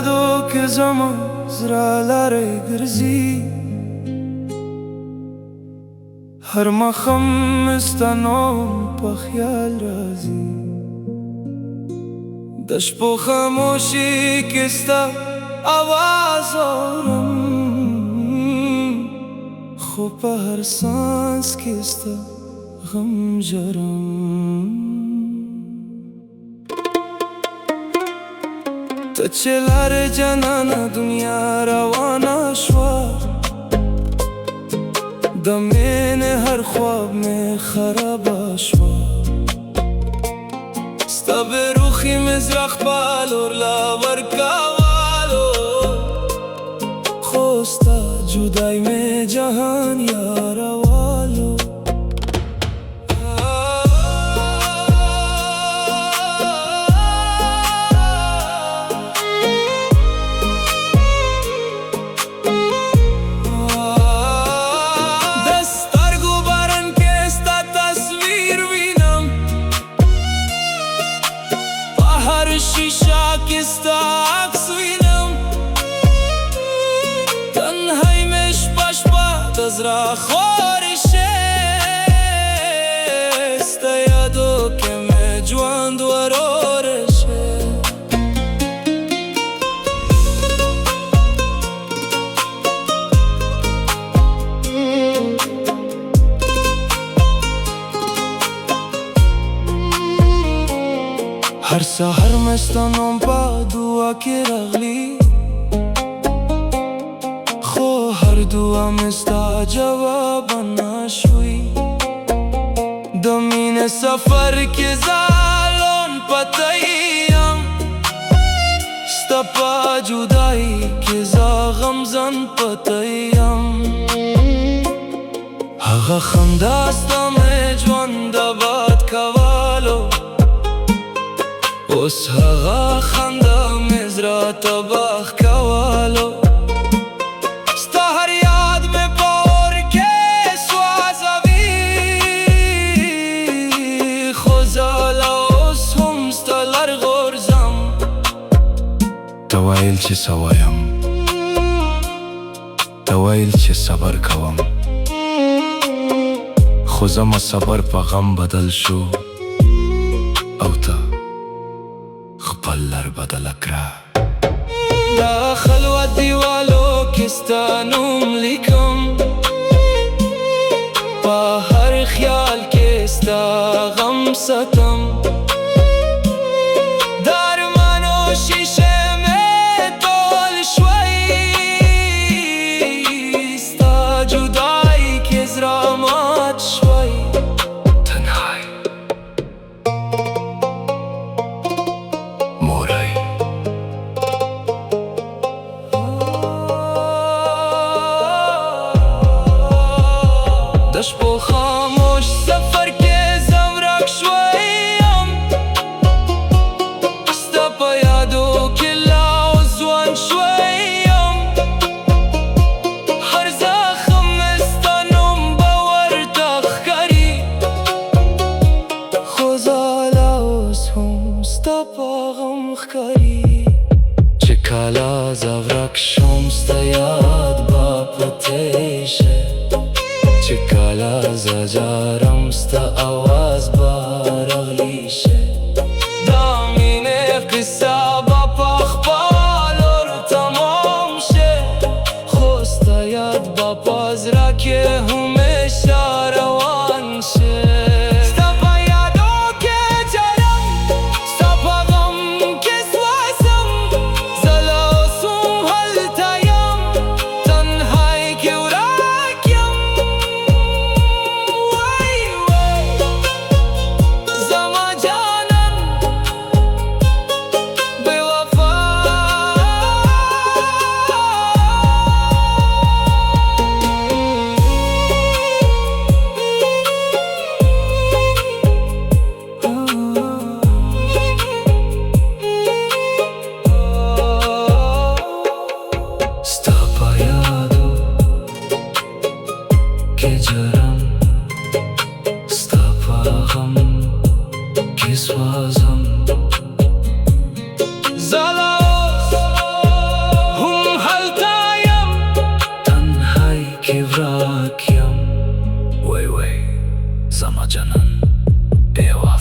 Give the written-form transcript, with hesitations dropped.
یادو که زمان زرا لاره گرزی هر مخم استنام پا خیال رازی دشت پو خاموشی کستا آواز آرم خوب پا هر سانس کستا غم جرم تا چلار جانانا دنیا روانا شوا دمین هر خواب میں خراب شوا ستا به روخی مزرخ بالور لاور کاوالو خوستا جدائی میں جہان یاروالو शीशा किस्ता अक्सुइनम तन्हाई में शपा तजरा खोरिशे sta yado ke मैं जवान दुआरोरशे हर सहर में स्तनों पा दुआ के रगली खो हर दुआ में स्ता जवाब नाशुई दमीन सफर के जालों पतयम स्ता पा जुदाई के जागम जन पतयम हगा खंदास्ता में जवान दबात कवालो उस हगा खंदा मिज़रा तबाह कवालो स्ता हर याद में पावर के स्वाज़वी खुज़ाला उस हम स्ता लरगोरज़म तवाइल चे सवायम तवाइल चे सबर कवम खुज़म सबर पा गम बदल शो औता خپلر بدل کرا دا خلوت دیوالو کستا نوم لیکم پا هر خیال کستا غم ستم دارمانو شیشه میں تول شوی ستا جدائی کے زرامات شوی تنهائی دشت پو خاموش سفر کے زمرک شویم ستا پا یادو کلا وزوان شویم هر زخم استنم باور تخکری خوزالا وز هم ستا پا غم خکری چه کالا زورک شم ستا یاد با پتیشه چکالا زجارم ستا آواز بارغلیشه دامین قصه با پخپالور تمام شه خوستا یاد با پازرا که همیشه روان شه ستا پا یادو که جرم ستا پا غم که سواسم زلاسم حل تایم wewe, Zama Janan, Dewa